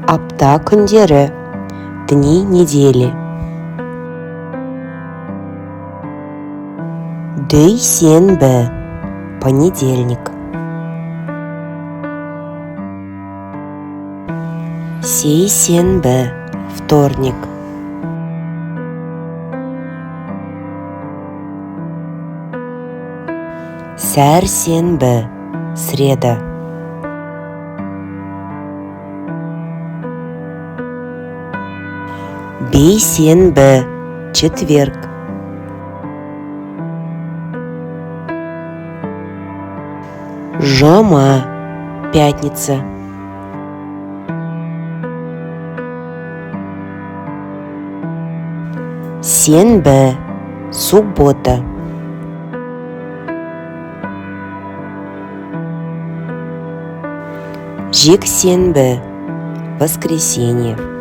Апта күндері, дни недели. Дүйсенбі, понедельник. Сейсенбі, вторник. Сәрсенбі, среда. Бейсенбі, четверг. Жұма, пятница. Сенбі, суббота. Жексенбі, воскресенье.